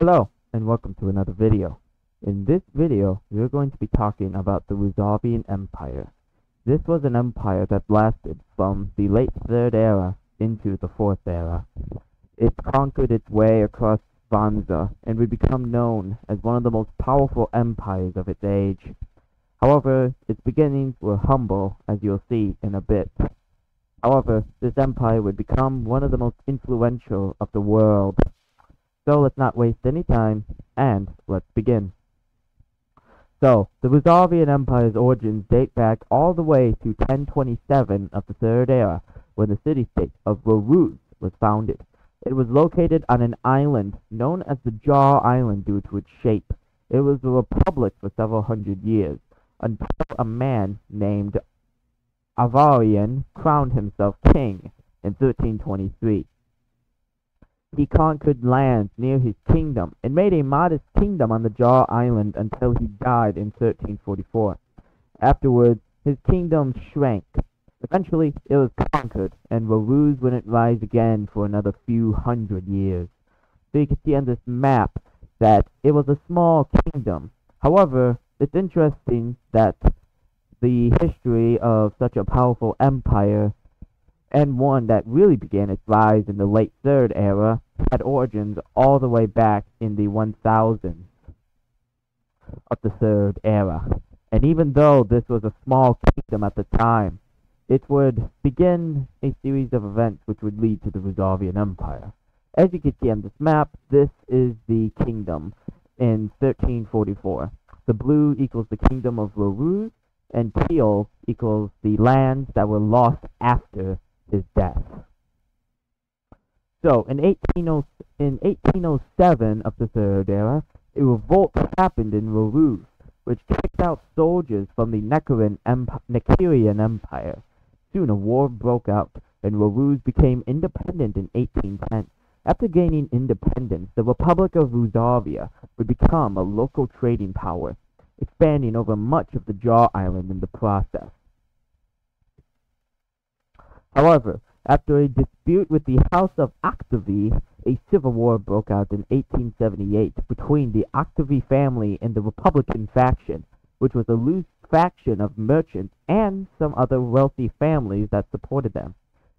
Hello, and welcome to another video. In this video, we're going to be talking about the Ruzavian Empire. This was an empire that lasted from the late Third Era into the Fourth Era. It conquered its way across Vanza and would become known as one of the most powerful empires of its age. However, its beginnings were humble, as you'll see in a bit. However, this empire would become one of the most influential of the world. So let's not waste any time, and let's begin. So, the Ruzavian Empire's origins date back all the way to 1027 of the Third Era, when the city-state of Ruruz was founded. It was located on an island known as the Jaw Island due to its shape. It was a republic for several hundred years, until a man named Avarian crowned himself king in 1323. He conquered lands near his kingdom and made a modest kingdom on the Jaw Island until he died in 1344. Afterwards, his kingdom shrank. Eventually, it was conquered, and Ruruz wouldn't rise again for another few hundred years. So you can see on this map that it was a small kingdom. However, it's interesting that the history of such a powerful empire, and one that really began its rise in the late Third Era, had origins all the way back in the 1000s of the Third Era. And even though this was a small kingdom at the time, it would begin a series of events which would lead to the Ruzavian Empire. As you can see on this map, this is the kingdom in 1344. The blue equals the kingdom of Ruruz, and teal equals the lands that were lost after his death. So, in 1807 of the Third Era, a revolt happened in Ruruz, which kicked out soldiers from the Neckarian Empire. Soon a war broke out, and Ruruz became independent in 1810. After gaining independence, the Republic of Ruzavia would become a local trading power, expanding over much of the Jaw Island in the process. However, after a dispute with the House of Octavie, a civil war broke out in 1878 between the Octavie family and the Republican faction, which was a loose faction of merchants and some other wealthy families that supported them.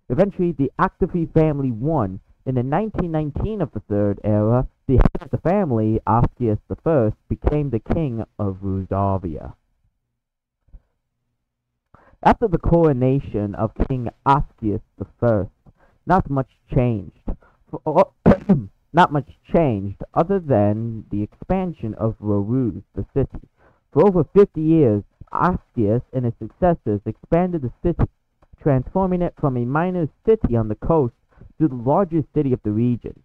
Eventually, the Octavie family won, and in 1919 of the Third Era, the head of the family, Ascius I, became the king of Ruzavia. After the coronation of King Ascius I, not much changed. Not much changed other than the expansion of Ruruz, the city. For over 50 years, Ascius and his successors expanded the city, transforming it from a minor city on the coast to the largest city of the region.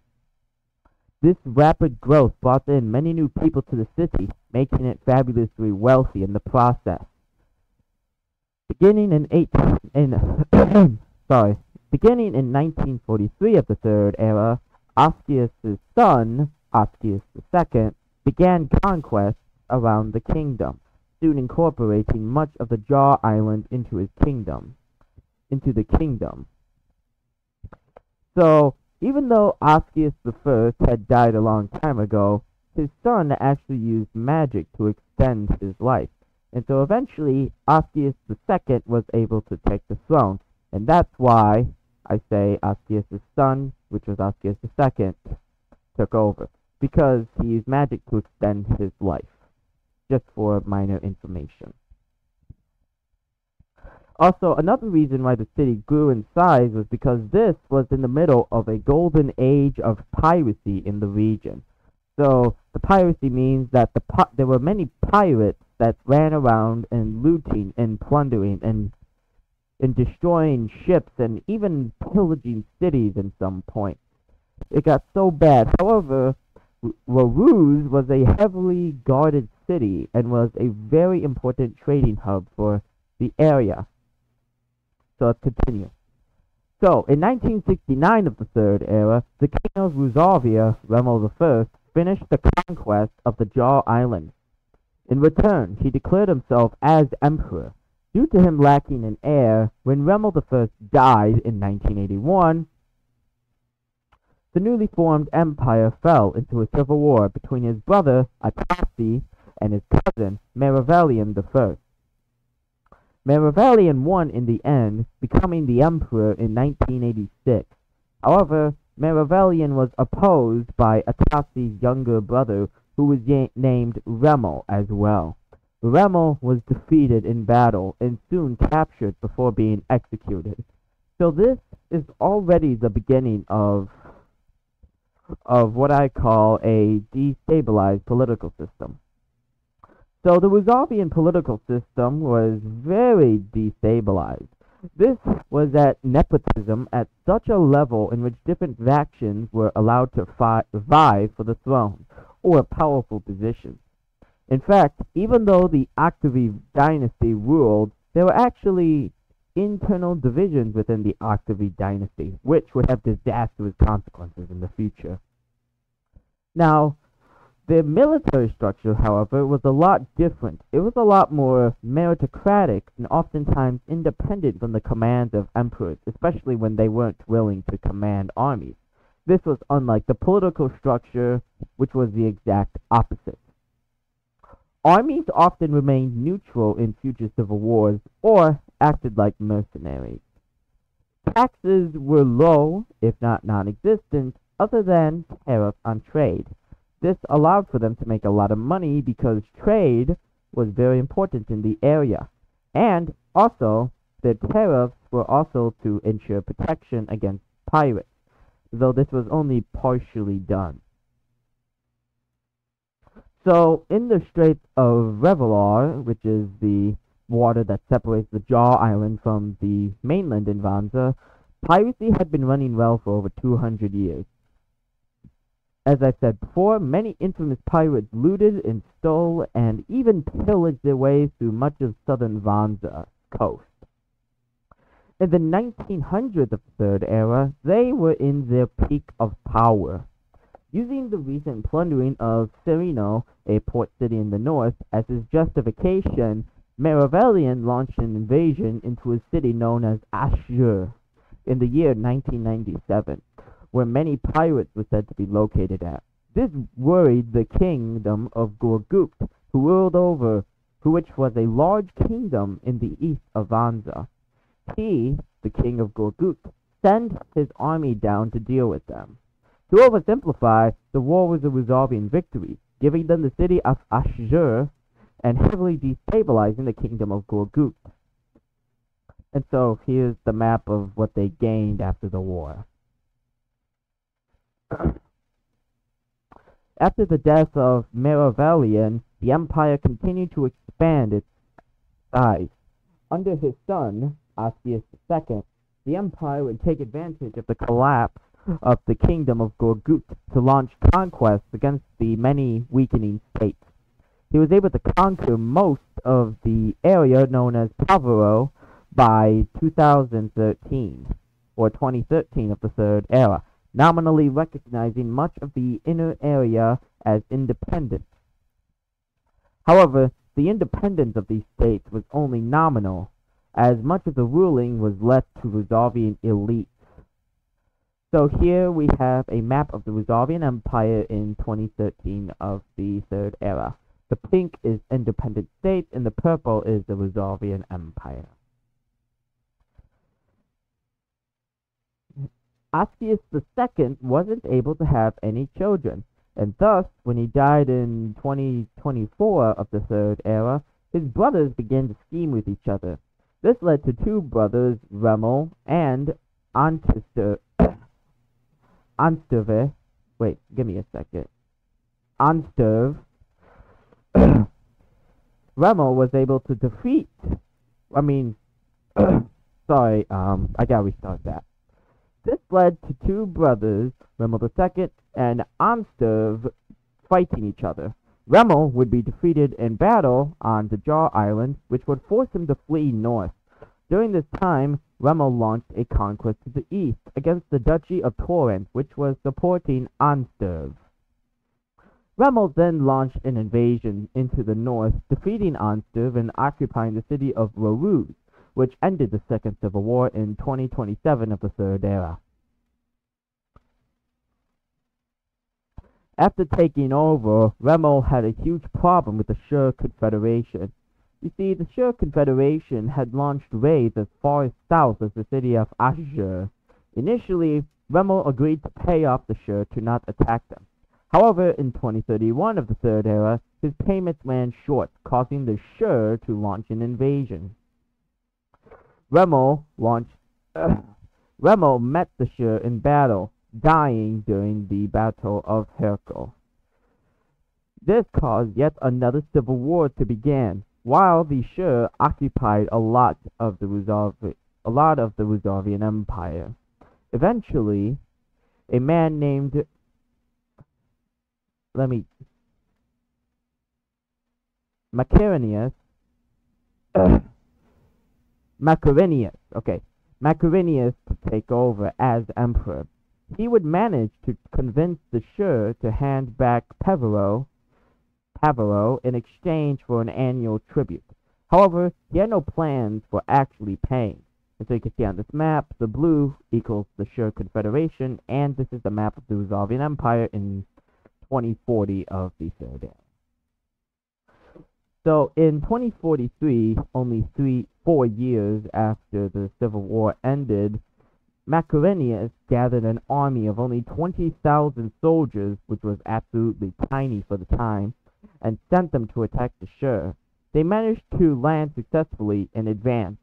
This rapid growth brought in many new people to the city, making it fabulously wealthy in the process. Beginning in 1943 of the Third Era, Ascius' son, Ascius II, began conquests around the kingdom, soon incorporating much of the Jaw Island into the kingdom. So, even though Ascius I had died a long time ago, his son actually used magic to extend his life. And so eventually, Ascius II was able to take the throne. And that's why I say Ascius' son, which was Ascius II, took over. Because he used magic to extend his life. Just for minor information. Also, another reason why the city grew in size was because this was in the middle of a golden age of piracy in the region. So, the piracy means that there were many pirates that ran around and looting and plundering and destroying ships and even pillaging cities in some points. It got so bad. However, Ruruz was a heavily guarded city and was a very important trading hub for the area. So let's continue. So, in 1969 of the Third Era, the king of Ruzavia, Remel I, finished the conquest of the Jaw Island. In return, he declared himself as emperor. Due to him lacking an heir, when Remel I died in 1981, The newly formed empire fell into a civil war between his brother Atasi and his cousin Merivalian I. Merivalian won in the end, becoming the emperor in 1986. However, Merivalian was opposed by Atasi's younger brother, who was named Remel as well. Remel was defeated in battle and soon captured before being executed. So this is already the beginning of what I call a destabilized political system. So the Roosevelt political system was very destabilized. This was at nepotism at such a level in which different factions were allowed to vie for the throne or powerful positions. In fact, even though the Octavie dynasty ruled, there were actually internal divisions within the Octavie dynasty, which would have disastrous consequences in the future. Now, the military structure, however, was a lot different. It was a lot more meritocratic and oftentimes independent from the commands of emperors, especially when they weren't willing to command armies. This was unlike the political structure, which was the exact opposite. Armies often remained neutral in future civil wars or acted like mercenaries. Taxes were low, if not non-existent, other than tariffs on trade. This allowed for them to make a lot of money because trade was very important in the area. And also, the tariffs were also to ensure protection against pirates, though this was only partially done. So, in the Straits of Revelar, which is the water that separates the Jaw Island from the mainland in Vanza, piracy had been running well for over 200 years. As I said before, many infamous pirates looted and stole and even pillaged their way through much of southern Vanza coast. In the 1900s of the Third Era, they were in their peak of power. Using the recent plundering of Serino, a port city in the north, as his justification, Merivalian launched an invasion into a city known as Ashur in the year 1997. Where many pirates were said to be located at. This worried the kingdom of Gorgut, who ruled over, which was a large kingdom in the east of Vanza. He, the king of Gorgut, sent his army down to deal with them. To oversimplify, the war was a Roosevelt victory, giving them the city of Ashur and heavily destabilizing the kingdom of Gorgut. And so here's the map of what they gained after the war. After the death of Merivalian, the empire continued to expand its size. Under his son, Astius II, the empire would take advantage of the collapse of the kingdom of Gorgut to launch conquests against the many weakening states. He was able to conquer most of the area known as Pavaro by 2013, or 2013 of the Third Era, nominally recognizing much of the inner area as independent. However, the independence of these states was only nominal, as much of the ruling was left to Roosevelt elites. So here we have a map of the Roosevelt Empire in 2013 of the Third Era. The pink is independent states, and the purple is the Roosevelt Empire. Astius II wasn't able to have any children, and thus, when he died in 2024 of the Third Era, his brothers began to scheme with each other. This led to two brothers, Remel and Ansterve. Wait, give me a second. Ansterve. Remel was able to defeat. Sorry, I gotta restart that. This led to two brothers, Remel II and Ansterve, fighting each other. Remel would be defeated in battle on the Jaw Island, which would force him to flee north. During this time, Remel launched a conquest to the east against the Duchy of Torrent, which was supporting Ansterve. Remel then launched an invasion into the north, defeating Ansterve and occupying the city of Rouge, which ended the Second Civil War in 2027 of the Third Era. After taking over, Remmel had a huge problem with the Shur Confederation. You see, the Shur Confederation had launched raids as far south as the city of Ashur. Initially, Remmel agreed to pay off the Shur to not attack them. However, in 2031 of the Third Era, his payments ran short, causing the Shur to launch an invasion. Remmel met the Shur in battle, dying during the Battle of Herkel. This caused yet another civil war to begin, while the Shur occupied a lot of the Ruzavian Empire. Eventually, a man named Macarinius to take over as emperor. He would manage to convince the Shur to hand back Pavaro in exchange for an annual tribute. However, he had no plans for actually paying. And so you can see on this map, the blue equals the Shur Confederation, and this is the map of the Ruzavian Empire in 2040 of the Third Era. So in 2043, only 4 years after the Civil War ended, Macarinius gathered an army of only 20,000 soldiers, which was absolutely tiny for the time, and sent them to attack the Shur. They managed to land successfully in advance,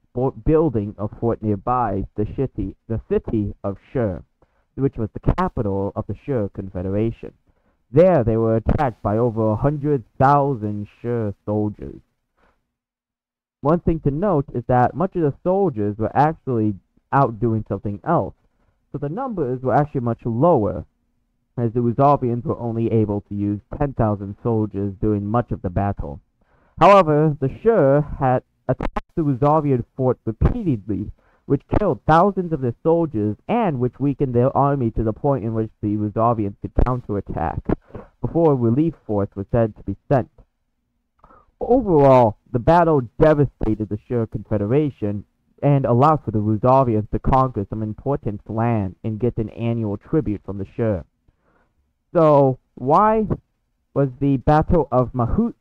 building a fort nearby, the city of Shur, which was the capital of the Shur Confederation. There they were attacked by over 100,000 Shur soldiers. One thing to note is that much of the soldiers were actually out doing something else, so the numbers were actually much lower, as the Ruzavians were only able to use 10,000 soldiers during much of the battle. However, the Shur had attacked the Ruzavian fort repeatedly, which killed thousands of their soldiers and which weakened their army to the point in which the Ruzavians could counterattack, before a relief force was said to be sent. Overall, the battle devastated the Shur Confederation and allowed for the Ruzavians to conquer some important land and get an annual tribute from the Shur. So, why was the Battle of Mahusin,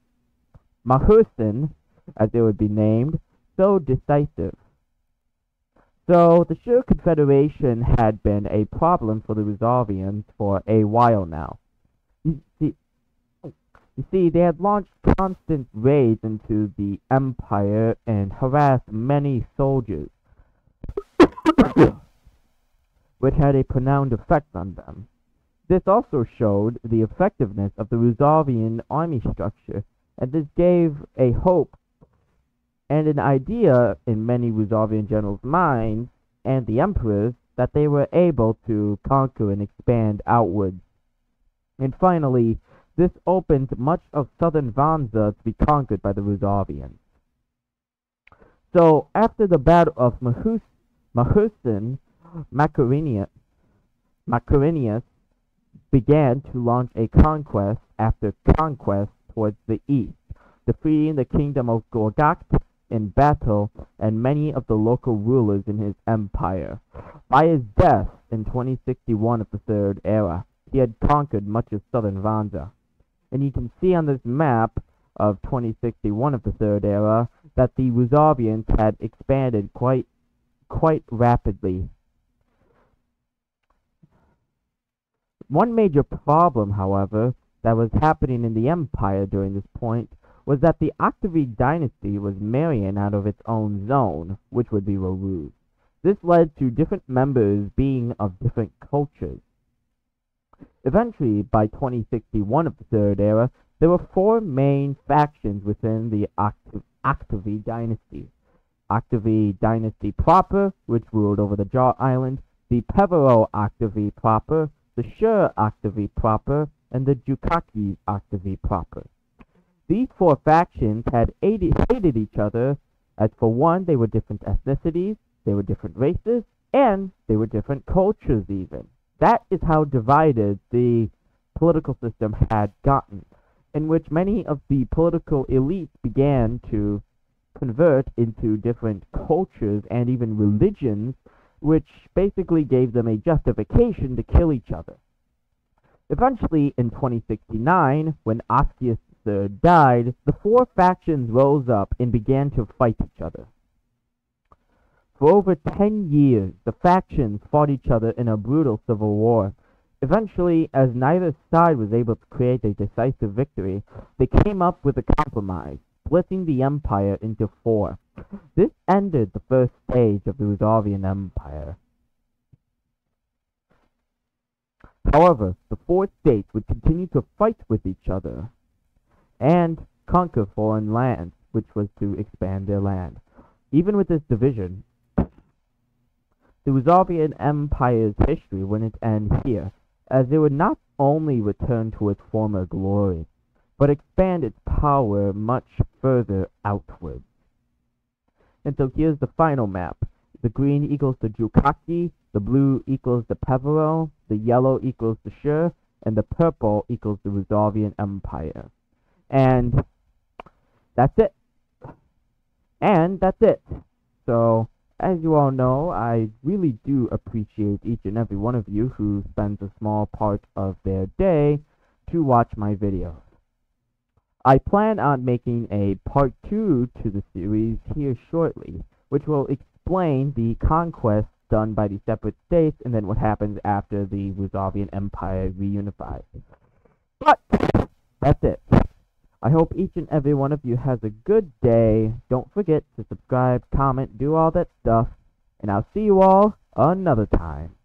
as it would be named, so decisive? So, the Shur Confederation had been a problem for the Ruzavians for a while now. You see, they had launched constant raids into the empire and harassed many soldiers, which had a pronounced effect on them. This also showed the effectiveness of the Ruzavian army structure, and this gave a hope and an idea in many Ruzavian generals' minds and the emperors that they were able to conquer and expand outwards. And finally, this opened much of southern Vanza to be conquered by the Ruzavians. So, after the Battle of Mahusin, Macarinius began to launch a conquest after conquest towards the east, defeating the kingdom of Gorgakt in battle and many of the local rulers in his empire. By his death in 2061 of the Third Era, he had conquered much of southern Vanza. And you can see on this map of 2061 of the Third Era that the Ruzavians had expanded quite rapidly. One major problem, however, that was happening in the empire during this point was that the Octavide dynasty was marrying out of its own zone, which would be Ruruz. This led to different members being of different cultures. Eventually, by 2061 of the Third Era, there were 4 main factions within the Octavide dynasty. Octavide dynasty proper, which ruled over the Jaw Island, the Pevero Octavide proper, the Shur Octavide proper, and the Jukaki Octavide proper. These 4 factions had hated each other, as for one, they were different ethnicities, they were different races, and they were different cultures even. That is how divided the political system had gotten, in which many of the political elites began to convert into different cultures and even religions, which basically gave them a justification to kill each other. Eventually, in 2069, when Ascius III died, the four factions rose up and began to fight each other. For over 10 years, the factions fought each other in a brutal civil war. Eventually, as neither side was able to create a decisive victory, they came up with a compromise, splitting the empire into four. This ended the first stage of the Ruzavian Empire. However, the four states would continue to fight with each other and conquer foreign lands, which was to expand their land. Even with this division, the Ruzavian Empire's history wouldn't end here, as it would not only return to its former glory, but expand its power much further outwards. And so here's the final map. The green equals the Jukaki, the blue equals the Pevero, the yellow equals the Shur, and the purple equals the Ruzavian Empire. And that's it. So, as you all know, I really do appreciate each and every one of you who spends a small part of their day to watch my videos. I plan on making a part 2 to the series here shortly, which will explain the conquest done by the separate states and then what happens after the Ruzavian Empire reunifies. But that's it. I hope each and every one of you has a good day. Don't forget to subscribe, comment, do all that stuff, and I'll see you all another time.